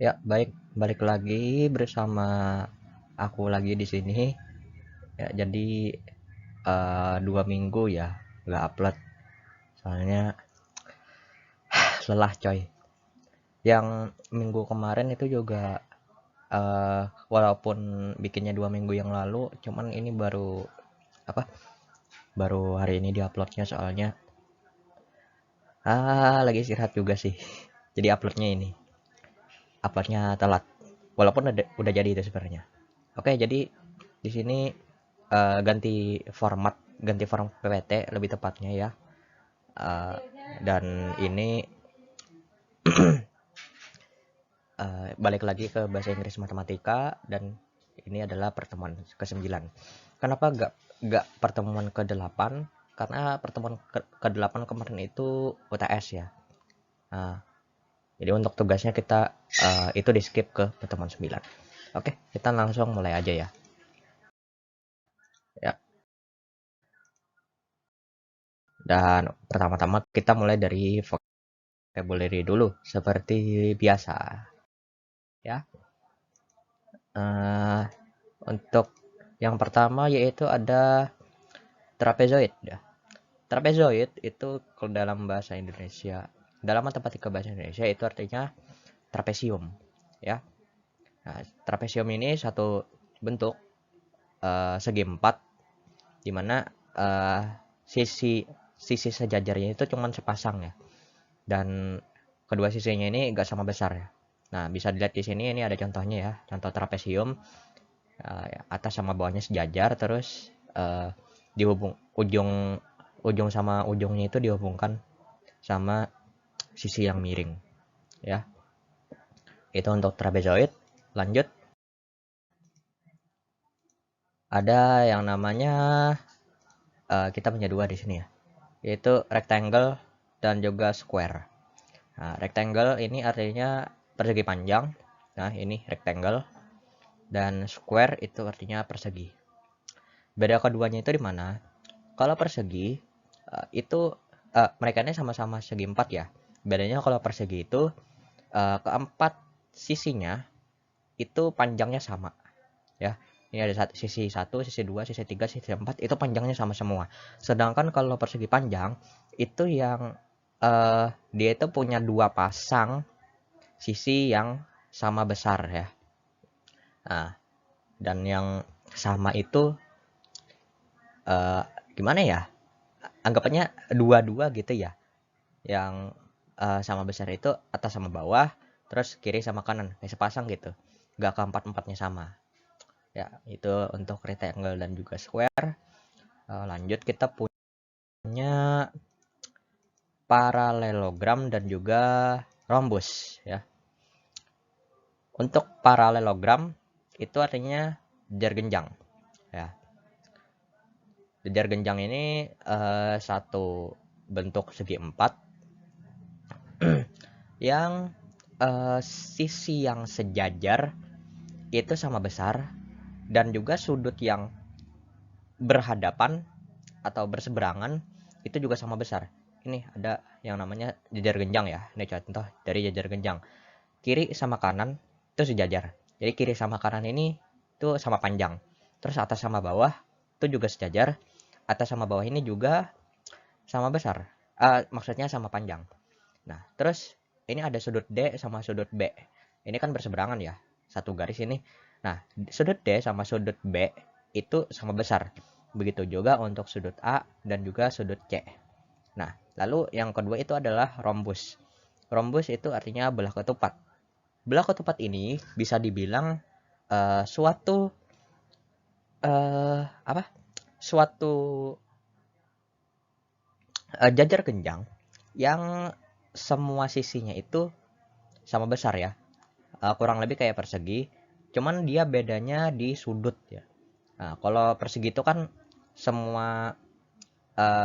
Ya, baik, balik lagi bersama aku lagi di sini. Ya, jadi 2 minggu ya nggak upload, soalnya lelah coy. Yang minggu kemarin itu juga walaupun bikinnya 2 minggu yang lalu, cuman ini baru apa? Baru hari ini diuploadnya soalnya lagi istirahat juga sih. Jadi uploadnya telat. Walaupun udah jadi itu sebenarnya. Oke, jadi di sini ganti format PPT lebih tepatnya ya. Eh, dan ini balik lagi ke bahasa Inggris matematika, dan ini adalah pertemuan ke-9. Kenapa nggak pertemuan ke-8? Karena pertemuan ke-8 kemarin itu UTS ya. Nah, jadi untuk tugasnya kita itu di skip ke pertemuan 9. Oke, kita langsung mulai aja ya. Ya, dan pertama-tama kita mulai dari vocabulary dulu seperti biasa ya. Eh, untuk yang pertama yaitu ada trapezoid ya. Trapezoid itu kalau dalam bahasa Indonesia, dalam matematika bahasa Indonesia itu artinya trapesium ya. Nah, trapesium ini satu bentuk segi empat, di mana eh, sisi sisi sejajarnya itu cuma sepasang ya, dan kedua sisinya ini enggak sama besar ya. Nah, bisa dilihat di sini, ini ada contohnya ya, contoh trapesium. Atas sama bawahnya sejajar, terus dihubung ujung sama ujungnya itu dihubungkan sama sisi yang miring ya. Itu untuk trapezoid. Lanjut, ada yang namanya kita punya dua di sini ya, yaitu rectangle dan juga square. Nah, rectangle ini artinya persegi panjang. Nah, ini rectangle, dan square itu artinya persegi. Beda keduanya itu di mana? Kalau persegi itu mereka ini sama-sama segi empat ya. Bedanya kalau persegi itu keempat sisinya itu panjangnya sama ya. Ini ada sisi 1, sisi 2, sisi 3, sisi 4 itu panjangnya sama semua. Sedangkan kalau persegi panjang itu yang dia itu punya dua pasang sisi yang sama besar ya. Nah, dan yang sama itu eh, gimana ya? Anggapannya dua-dua gitu ya. Yang sama besar itu atas sama bawah, terus kiri sama kanan, kayak sepasang gitu. Nggak keempat-empatnya sama. Ya, itu untuk rectangle dan juga square. Lanjut, kita punya paralelogram dan juga rhombus ya. Untuk paralelogram itu artinya jejar genjang ya. Jejar genjang ini satu bentuk segi empat yang sisi yang sejajar itu sama besar, dan juga sudut yang berhadapan atau berseberangan itu juga sama besar. Ini ada yang namanya jejar genjang ya. Ini contoh dari jejar genjang. Kiri sama kanan itu sejajar. Jadi kiri sama kanan ini itu sama panjang. Terus atas sama bawah itu juga sejajar. Atas sama bawah ini juga sama besar. Maksudnya sama panjang. Nah, terus ini ada sudut D sama sudut B. Ini kan berseberangan ya, satu garis ini. Nah, sudut D sama sudut B itu sama besar. Begitu juga untuk sudut A dan juga sudut C. Nah, lalu yang kedua itu adalah rhombus. Rhombus itu artinya belah ketupat. Belah ketupat ini bisa dibilang suatu apa? Suatu jajar genjang yang semua sisinya itu sama besar ya. Kurang lebih kayak persegi, cuman dia bedanya di sudut ya. Nah, kalau persegi itu kan semua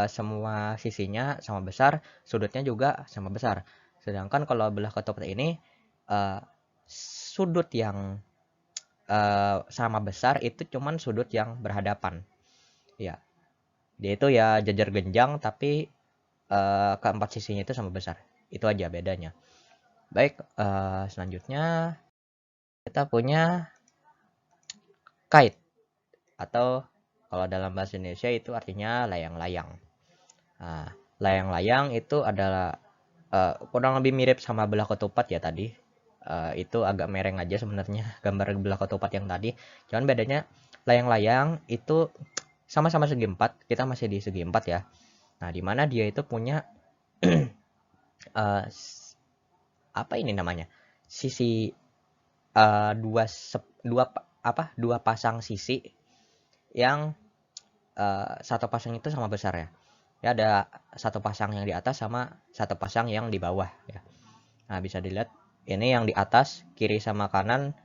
semua sisinya sama besar, sudutnya juga sama besar. Sedangkan kalau belah ketupat ini uh, sudut yang sama besar itu cuman sudut yang berhadapan. Ya, dia itu ya jajar genjang, tapi keempat sisinya itu sama besar. Itu aja bedanya. Baik, selanjutnya kita punya kite, atau kalau dalam bahasa Indonesia itu artinya layang-layang. Nah, layang-layang itu adalah kurang lebih mirip sama belah ketupat ya tadi. Itu agak mereng aja sebenarnya gambar belah ketupat yang tadi. Cuman bedanya layang-layang itu sama-sama segi empat, kita masih di segi empat ya. Nah, dimana dia itu punya uh, apa ini namanya? Sisi dua pasang sisi yang satu pasang itu sama besar ya. Ya ada satu pasang yang di atas sama satu pasang yang di bawah ya. Nah, bisa dilihat ini yang di atas kiri sama kanan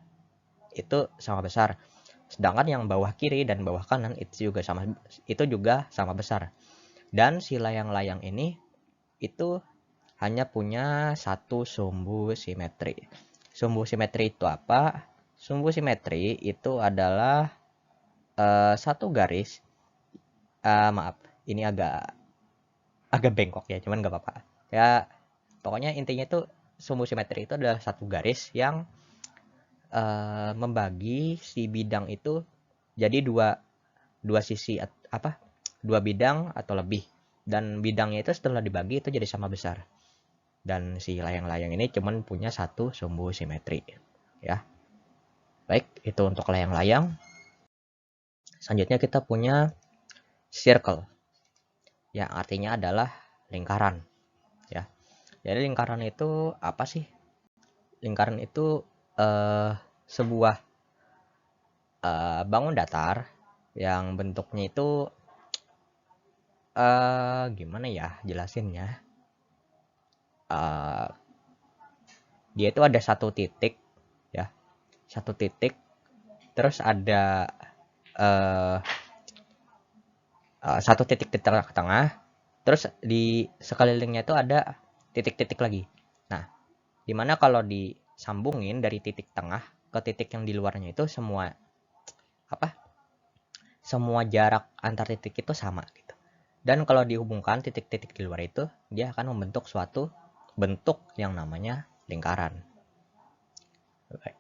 itu sama besar. Sedangkan yang bawah kiri dan bawah kanan itu juga sama besar. Dan si layang-layang ini itu hanya punya satu sumbu simetri. Sumbu simetri itu apa? Sumbu simetri itu adalah satu garis. Maaf, ini agak bengkok ya, cuman nggak apa-apa. Ya, pokoknya intinya itu sumbu simetri itu adalah satu garis yang membagi si bidang itu jadi dua sisi dua bidang atau lebih, dan bidangnya itu setelah dibagi itu jadi sama besar. Dan si layang-layang ini cuman punya satu sumbu simetri ya. Baik, itu untuk layang-layang. Selanjutnya kita punya circle yang artinya adalah lingkaran ya. Jadi lingkaran itu apa sih? Lingkaran itu sebuah bangun datar yang bentuknya itu gimana ya jelasinnya? Dia itu ada satu titik ya, satu titik, terus ada satu titik di tengah, terus di sekelilingnya itu ada titik-titik lagi. Nah, dimana kalau disambungin dari titik tengah ke titik yang di luarnya itu semua jarak antar titik itu sama gitu. Dan kalau dihubungkan titik-titik di luar itu, dia akan membentuk suatu bentuk yang namanya lingkaran. Baik.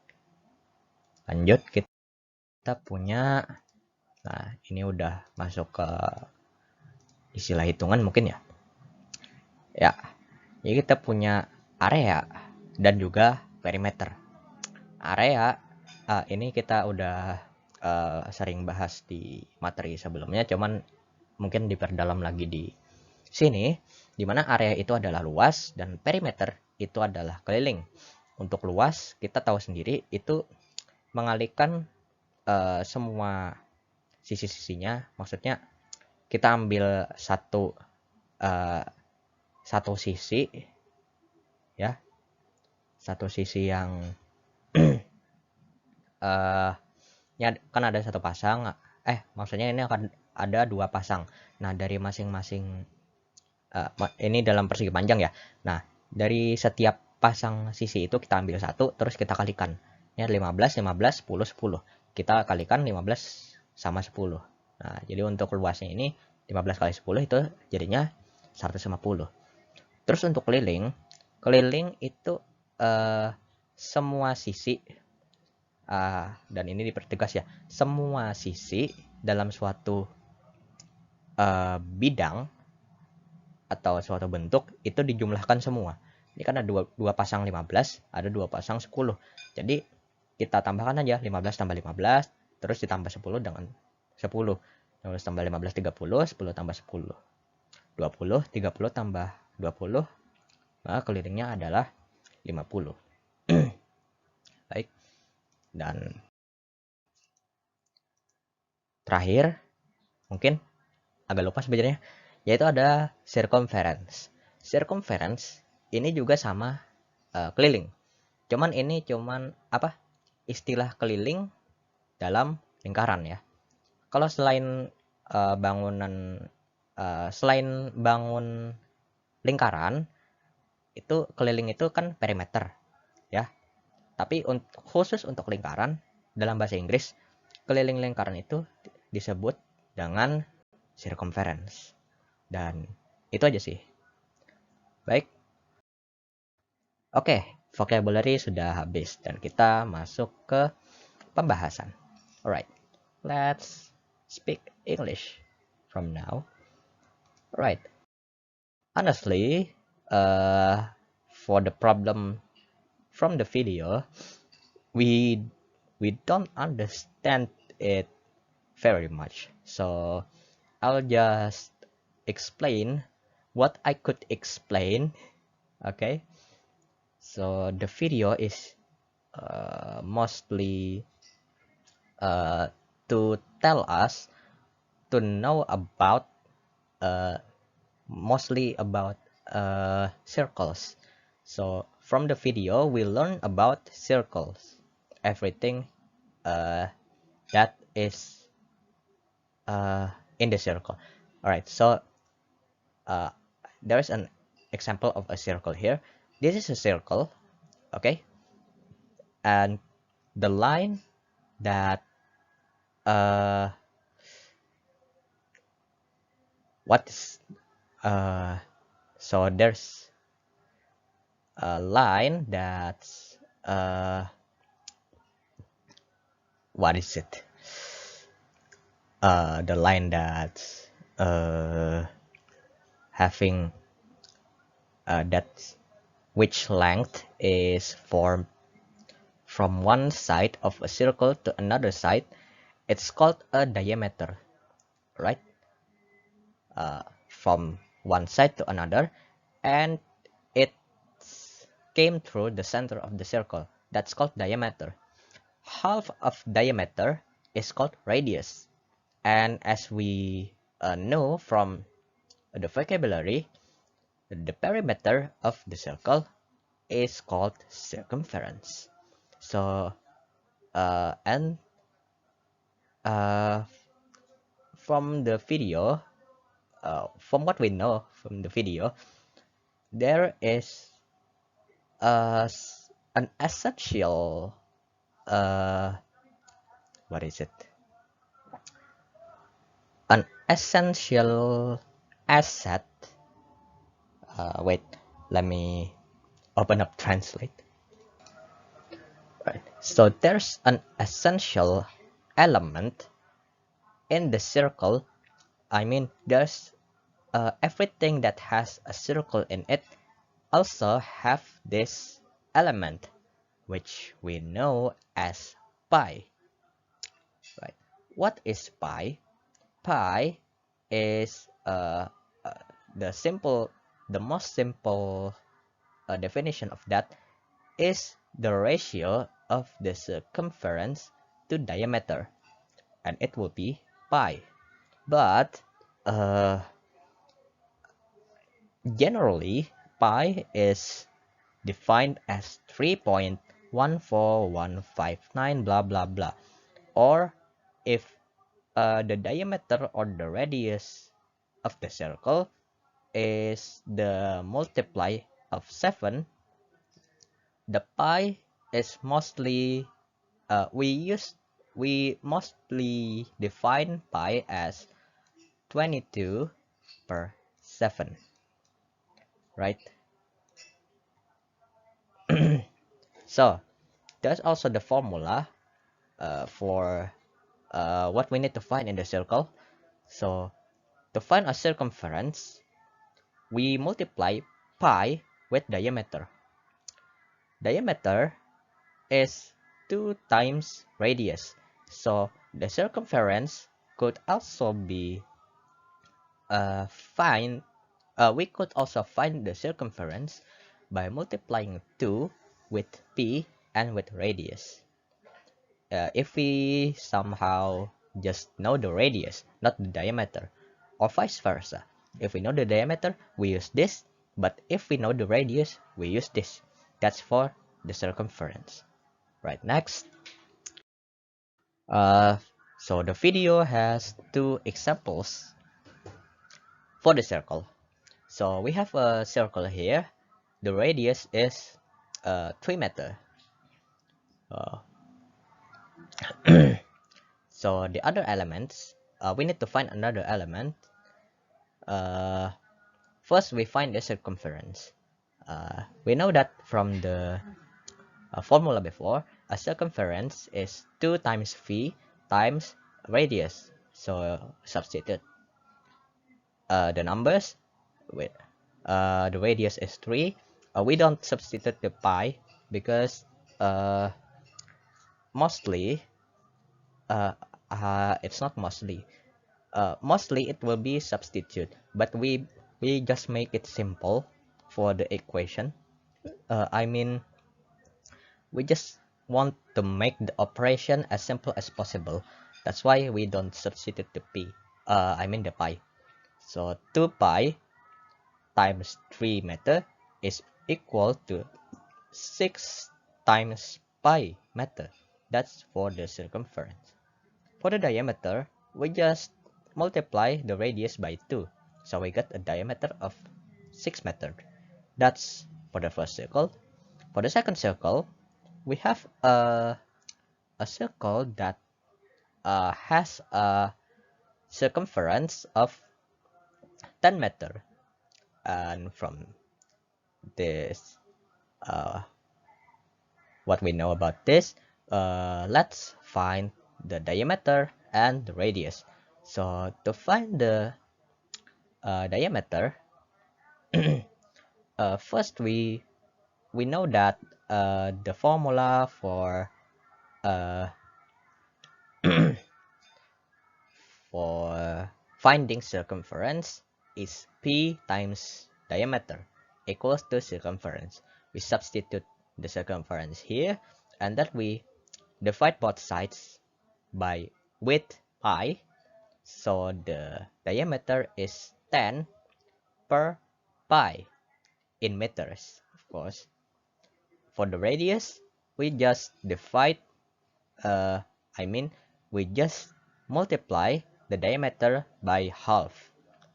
Lanjut, kita punya, nah ini udah masuk ke istilah hitungan mungkin ya. Ya, jadi kita punya area dan juga perimeter. Area, ini kita udah sering bahas di materi sebelumnya, cuman mungkin diperdalam lagi di sini, dimana area itu adalah luas dan perimeter itu adalah keliling. Untuk luas, kita tahu sendiri itu mengalihkan semua sisi-sisinya, maksudnya kita ambil satu sisi ya, satu sisi yang kan ada satu pasang, maksudnya ini akan ada dua pasang. Nah, dari masing-masing ini dalam persegi panjang ya. Nah, dari setiap pasang sisi itu kita ambil satu, terus kita kalikan. Ya, 15, 15, 10, 10. Kita kalikan 15 sama 10. Nah, jadi untuk luasnya ini 15 kali 10 itu jadinya 150. Terus untuk keliling itu semua sisi, dan ini dipertegas ya, semua sisi dalam suatu bidang atau suatu bentuk itu dijumlahkan semua. Ini kan ada dua pasang 15, ada dua pasang 10. Jadi kita tambahkan aja 15 tambah 15, terus ditambah 10 dengan 10. 15 tambah 15 30, 10 tambah 10 20, 30 tambah 20, maka kelilingnya adalah 50. Baik. Dan terakhir, mungkin agak lupa sebenarnya, yaitu ada circumference. Circumference ini juga sama keliling. Cuman ini istilah keliling dalam lingkaran ya. Kalau selain selain bangun lingkaran, itu keliling itu kan perimeter ya. Tapi khusus untuk lingkaran, dalam bahasa Inggris, keliling lingkaran itu disebut dengan circumference. Dan itu aja sih. Baik. Oke, vocabulary sudah habis dan kita masuk ke pembahasan. Alright, let's speak English from now. Alright, honestly, for the problem from the video, we don't understand it very much. So I'll just explain what I could explain. Okay, so the video is mostly to tell us to know about mostly about circles. So from the video we learn about circles, everything that is in the circle. All right, so there's an example of a circle here. This is a circle, okay, and the line that what is so there's a line that's what is it, the line that's having that which length is formed from one side of a circle to another side. It's called a diameter, right? From one side to another, and it came through the center of the circle. That's called diameter. Half of diameter is called radius. And as we know from the vocabulary, the perimeter of the circle is called circumference. So, and from the video, from what we know from the video, there is an essential, what is it? An essential asset. Wait, let me open up translate. Right. So there's an essential element in the circle. I mean, there's everything that has a circle in it also have this element, which we know as pi. Right. What is pi? Pi is the most simple definition of that is the ratio of the circumference to diameter, and it will be pi. But generally, pi is defined as 3.14159 blah blah blah, or if the diameter or the radius of the circle is the multiply of 7, the pi is mostly we mostly define pi as 22 per 7, right? So there's also the formula for what we need to find in the circle. So to find a circumference, we multiply pi with diameter. Diameter is 2 times radius, so the circumference could also be we could also find the circumference by multiplying 2 with p and with radius. If we somehow just know the radius, not the diameter, or vice versa. If we know the diameter, we use this, but if we know the radius, we use this. That's for the circumference. Right, next. So the video has 2 examples for the circle. So we have a circle here. The radius is 3 meter. So the other elements, we need to find another element. First we find the circumference. We know that from the formula before, a circumference is 2 times v times radius. So substitute the numbers with the radius is 3. We don't substitute the pi because mostly it's not mostly mostly it will be substitute, but we just make it simple for the equation. I mean, we just want to make the operation as simple as possible. That's why we don't substitute the the pi. So 2 pi times 3 meter is equal to 6 times pi meter. That's for the circumference. For the diameter, we just multiply the radius by 2. So we get a diameter of 6 meter. That's for the first circle. For the second circle, we have a circle that has a circumference of 10 meter. And from this, what we know about this, let's find the diameter and the radius. So to find the diameter, first we know that the formula for uh, for finding circumference is p times diameter equals to circumference. We substitute the circumference here, and that we divide both sides by with pi. So the diameter is 10 per pi in meters, of course. For the radius, we just divide, uh, I mean, we just multiply the diameter by half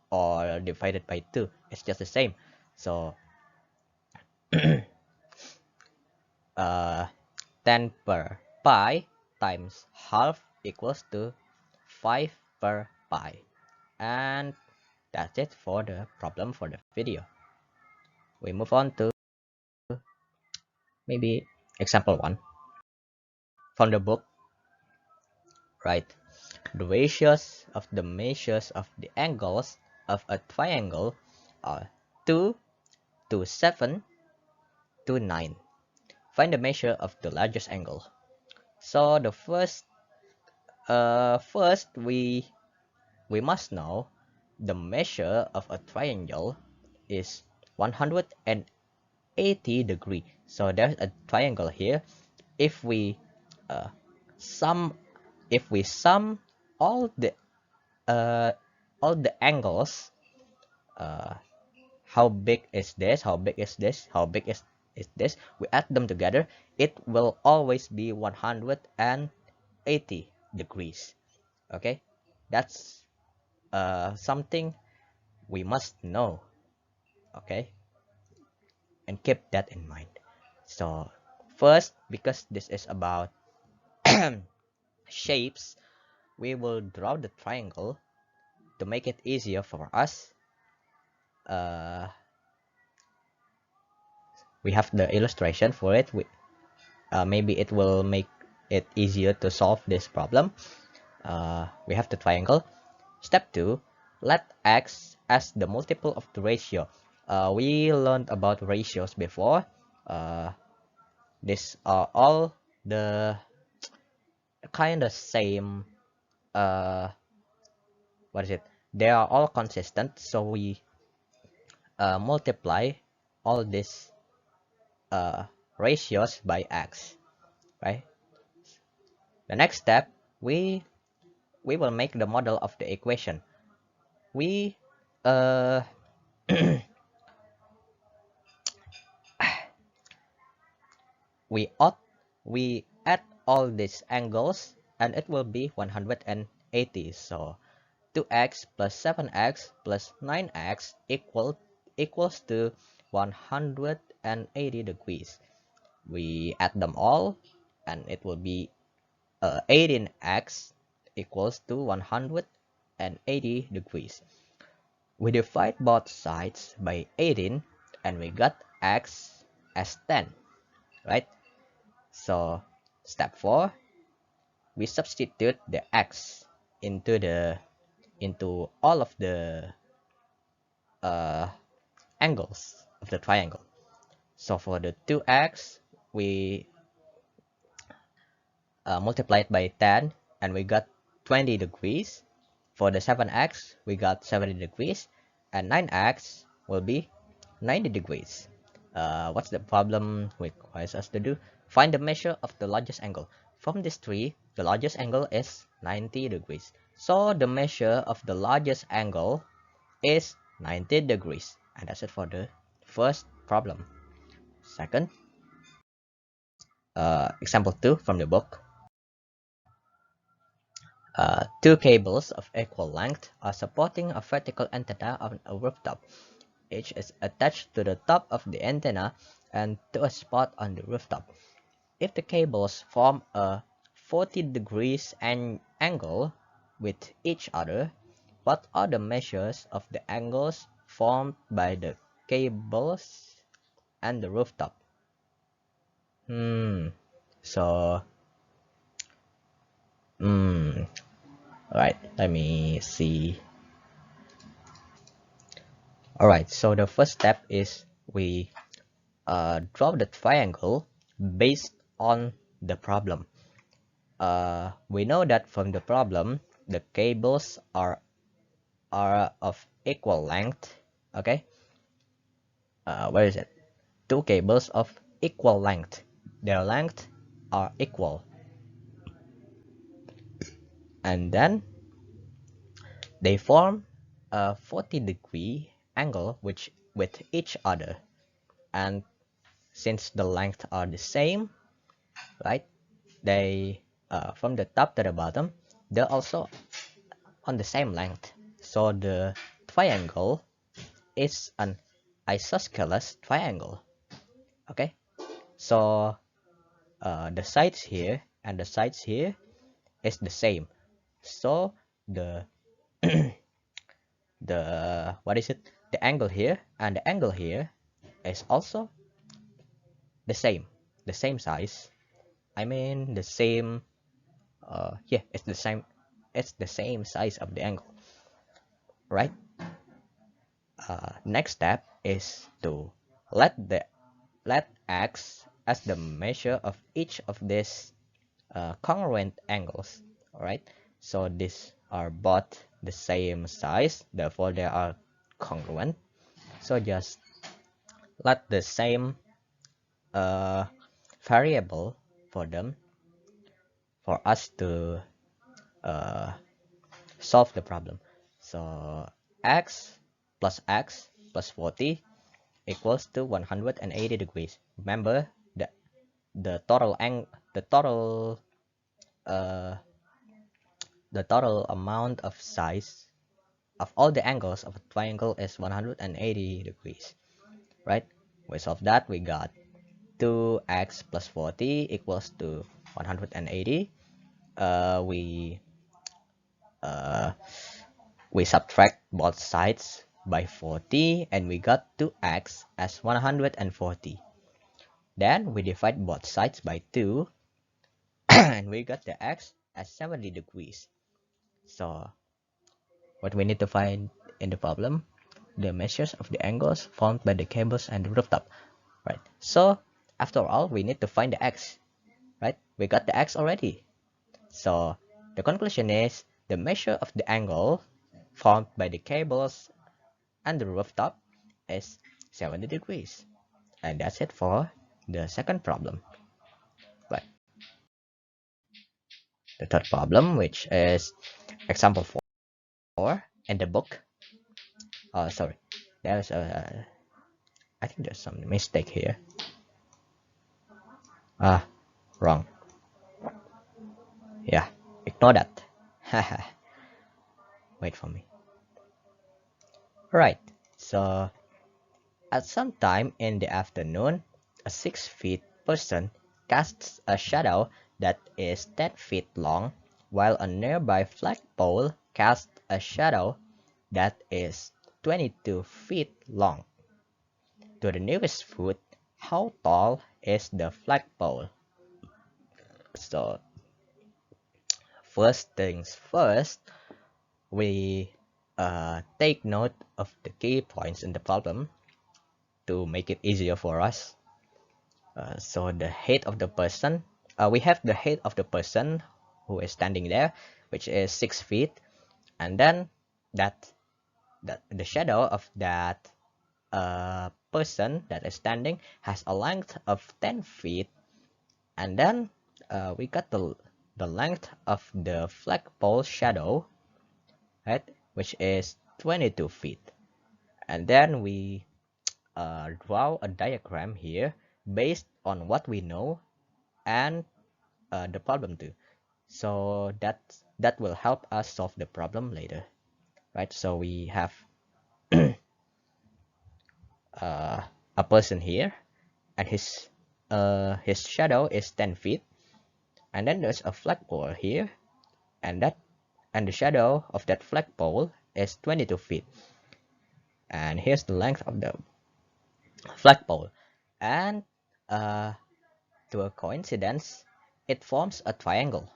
or divided by 2. It's just the same. So uh, 10 per pi times half equals to 5 per pi. And that's it for the problem for the video. We move on to maybe example 1 from the book, right? The ratios of the measures of the angles of a triangle are 2 to 7 to 9. Find the measure of the largest angle. So the first we must know the measure of a triangle is 180 degree. So there's a triangle here. If we sum all the angles, how big is this, how big is this, how big is this, we add them together, it will always be 180 degrees. Okay, that's something we must know. Okay, and keep that in mind. So first, because this is about shapes, we will draw the triangle to make it easier for us. We have the illustration for it. Maybe it will make it easier to solve this problem. We have the triangle. Step 2, let x as the multiple of the ratio. We learned about ratios before. These are all the kind of same, what is it? They are all consistent, so we multiply all these ratios by x, right? The next step, we will make the model of the equation. We we add all these angles and it will be 180. So 2x plus 7x plus 9x equals to 180 degrees. We add them all and it will be 18x equals to 180 degrees. We divide both sides by 18 and we got x as 10, right? So step 4, we substitute the x into all of the uh, angles of the triangle. So for the 2x, we multiplied by 10 and we got 20 degrees. For the 7x, we got 70 degrees, and 9x will be 90 degrees. What's the problem requires us to do? Find the measure of the largest angle. From this tree, the largest angle is 90 degrees. So the measure of the largest angle is 90 degrees. And that's it for the first problem. Second, example 2 from the book. Two cables of equal length are supporting a vertical antenna on a rooftop. Each is attached to the top of the antenna and to a spot on the rooftop. If the cables form a 40 degrees angle with each other, what are the measures of the angles formed by the cables and the rooftop? So, alright, let me see. Alright, so the first step is we draw the triangle based on the problem. We know that from the problem, the cables are of equal length. Okay, where is it? Two cables of equal length. Their length are equal, and then they form a 40-degree angle with each other. And since the length are the same, right? They from the top to the bottom, they're also on the same length. So the triangle is an isosceles triangle. Okay, so the sides here and the sides here is the same. So the what is it? The angle here and the angle here is also the same size. I mean the same. Yeah, it's the same. It's the same size of the angle, right? Next step is to let x as the measure of each of these congruent angles. All right, so these are both the same size, therefore they are congruent. So just let the same variable for them for us to solve the problem. So x plus 40 equals to 180 degrees. Remember the total uh, the total amount of size of all the angles of a triangle is 180 degrees, right? We solve that, we got 2x plus 40 equals to 180. We subtract both sides by 40 and we got 2x as 140. Then we divide both sides by 2 and we got the x as 70 degrees. So what we need to find in the problem, the measures of the angles formed by the cables and the rooftop, right? So after all, we need to find the x, right? We got the x already. So the conclusion is the measure of the angle formed by the cables and the rooftop is 70 degrees. And that's it for the second problem. Right. The third problem, which is example 4 in the book. Sorry, there's a, I think there's some mistake here. Wrong. Yeah, ignore that. Wait for me. Right, so at some time in the afternoon, a 6 feet person casts a shadow that is 10 feet long, while a nearby flagpole casts a shadow that is 22 feet long. to the nearest foot, how tall is the flagpole? So first things first, we take note of the key points in the problem to make it easier for us. So the height of the person, we have the height of the person who is standing there, which is 6 feet, and then that the shadow of that person that is standing has a length of 10 feet, and then we got the length of the flagpole shadow, right, which is 22 feet, and then we draw a diagram here based on what we know and the problem too, so that will help us solve the problem later, right? So we have a person here, and his shadow is 10 feet, and then there's a flagpole here, and the shadow of that flagpole is 22 feet, and here's the length of the flagpole, and to a coincidence, it forms a triangle,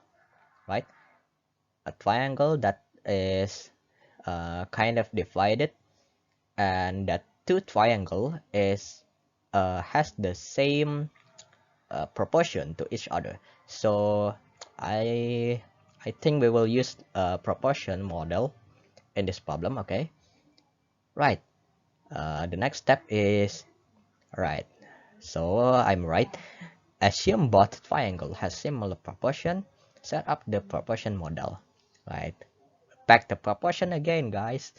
right? A triangle that is kind of divided, and that two triangle is has the same proportion to each other. So I think we will use a proportion model in this problem. Okay, right. The next step is right. So I'm right. Assume both triangle has similar proportion. Set up the proportion model. Right. Back the proportion again, guys.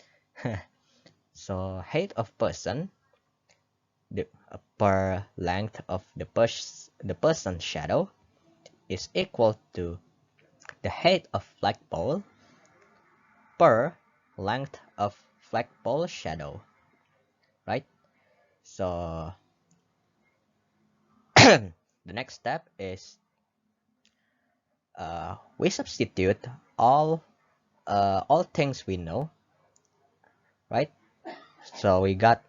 So height of person per length of the person's shadow is equal to the height of flagpole per length of flagpole shadow, right? So the next step is we substitute all things we know, right? So we got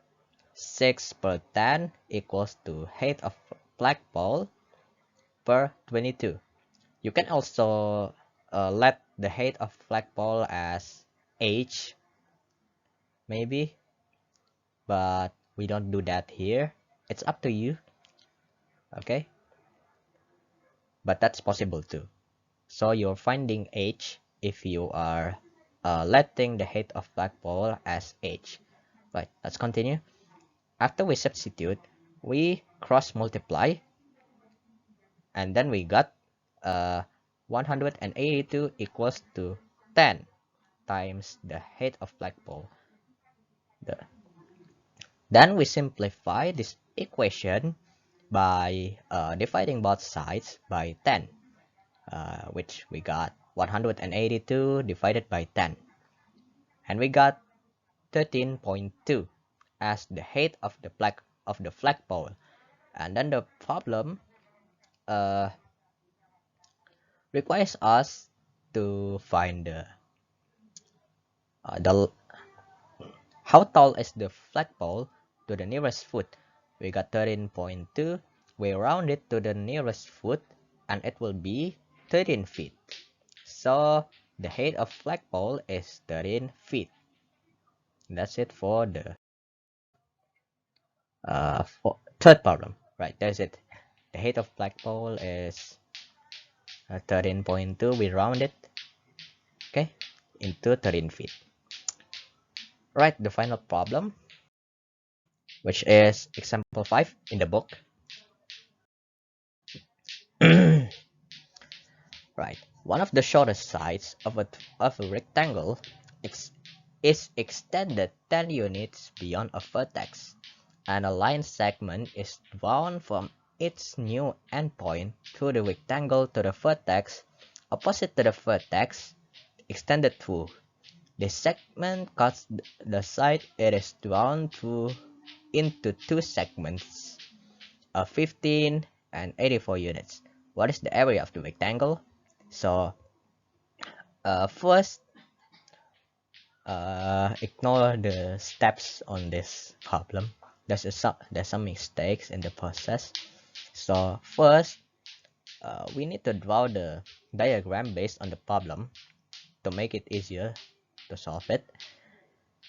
6 per 10 equals to height of flagpole per 22. You can also let the height of flagpole as h, maybe, but we don't do that here. It's up to you, okay? But that's possible too. So you're finding h if you are letting the height of flagpole as h. Right, let's continue. After we substitute, we cross multiply, and then we got 182 equals to 10 times the height of flagpole. Then we simplify this equation by dividing both sides by 10, which we got 182 divided by 10, and we got 13.2 as the height of the flagpole. And then the problem requires us to find the how tall is the flagpole to the nearest foot. We got 13.2. We round it to the nearest foot, and it will be 13 feet. So the height of flagpole is 13 feet. That's it for the third problem. Right, that's it. The height of flagpole is 13.2. We round it, okay, into 13 feet. Right, the final problem, which is example 5 in the book. Right, one of the shortest sides of a rectangle is extended 10 units beyond a vertex, and a line segment is drawn from its new endpoint through the rectangle to the vertex opposite to the vertex extended through. This segment cuts the side it is drawn through into two segments of 15 and 84 units. What is the area of the rectangle? So first, ignore the steps on this problem. there's some mistakes in the process. So first, we need to draw the diagram based on the problem to make it easier to solve it.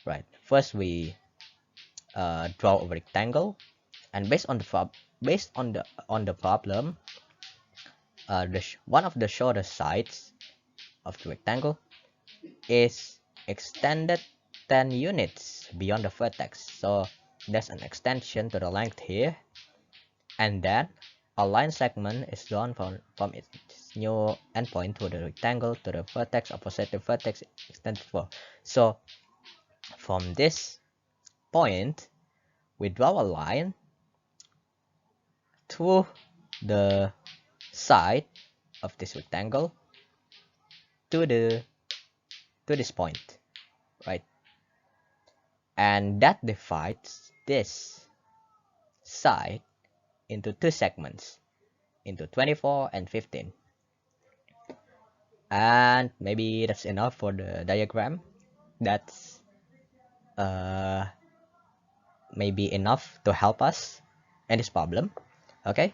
Right. First, we draw a rectangle, and based on the problem, one of the shorter sides of the rectangle is extended 10 units beyond the vertex. So there's an extension to the length here, and then a line segment is drawn from its new endpoint to the rectangle to the vertex opposite the vertex extended for. So from this point, we draw a line through the side of this rectangle to this point, right? And that divides this side into two segments, into 24 and 15. And maybe that's enough for the diagram. That's maybe enough to help us in this problem. Okay.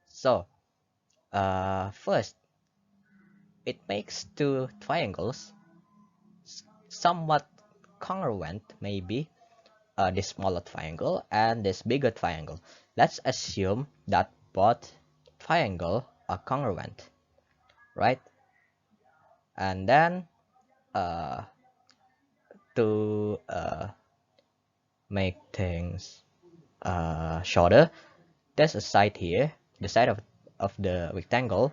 So first, it makes two triangles somewhat congruent, maybe this smaller triangle and this bigger triangle. Let's assume that both triangles are congruent, right? And then to make things shorter, there's a side here, the side of the rectangle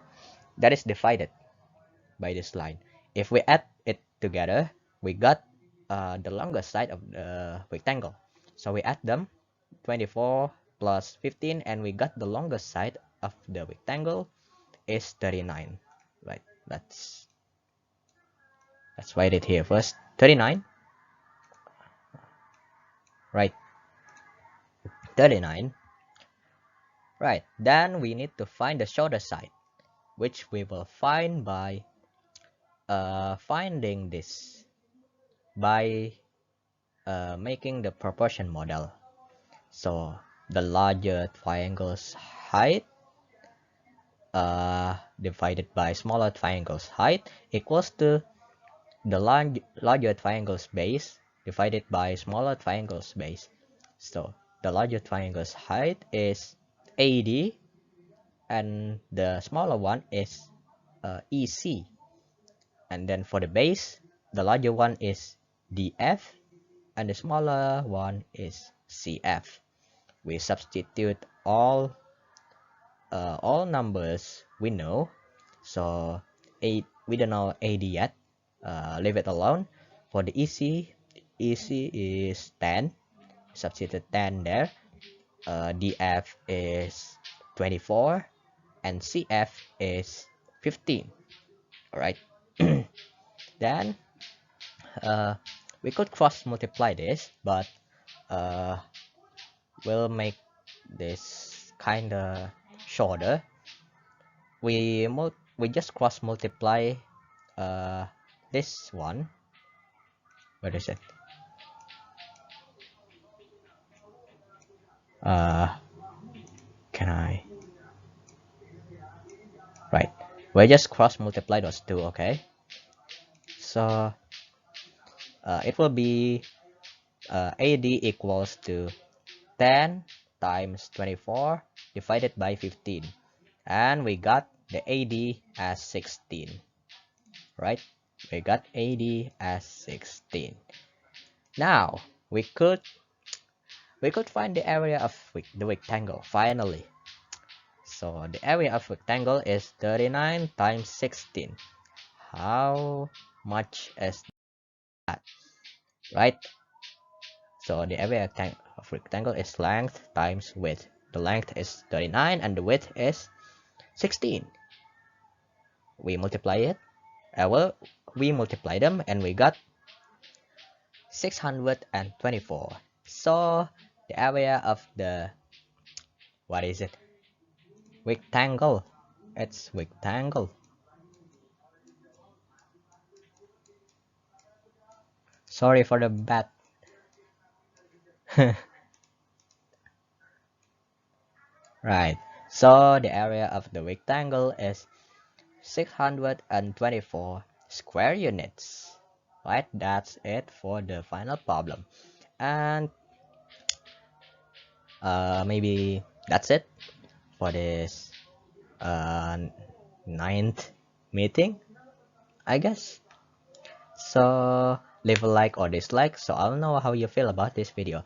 that is divided by this line. If we add it together, we got the longer side of the rectangle. So we add them, 24 plus 15, and we got the longer side of the rectangle is 39. Right, let's write it here first. 39. Right, 39. Right, then we need to find the shorter side, which we will find by finding this by making the proportion model. So the larger triangle's height divided by smaller triangle's height equals to the larger triangle's base divided by smaller triangle's base. So the larger triangle's height is AD, and the smaller one is EC. And then for the base, the larger one is DF, and the smaller one is CF. We substitute all numbers we know. So we don't know AD yet. Leave it alone. For the EC is 10. Substitute 10 there. DF is 24, and CF is 15. All right. Then we could cross multiply this, but we'll make this kind of shorter. We just cross multiply this one. What is it? Can I? Right. We just cross multiply those two. Okay. So it will be AD equals to 10 times 24 divided by 15, and we got the AD as 16. Right, we got AD as 16. Now we could find the area of the rectangle finally. So the area of rectangle is 39 times 16. How much is that? Right, so the area of rectangle is length times width. The length is 39 and the width is 16. We multiply it. Well, we multiply them and we got 624. So the area of the, what is it? Rectangle. It's rectangle. Sorry for the bad Right. So the area of the rectangle is 624 square units. Right, that's it for the final problem. And maybe that's it for this uh, ninth meeting, I guess. So leave a like or dislike so I'll know how you feel about this video.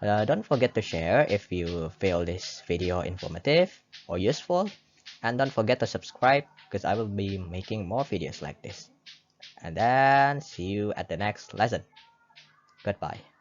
Don't forget to share if you feel this video informative or useful, and don't forget to subscribe because I will be making more videos like this. And then see you at the next lesson. Goodbye.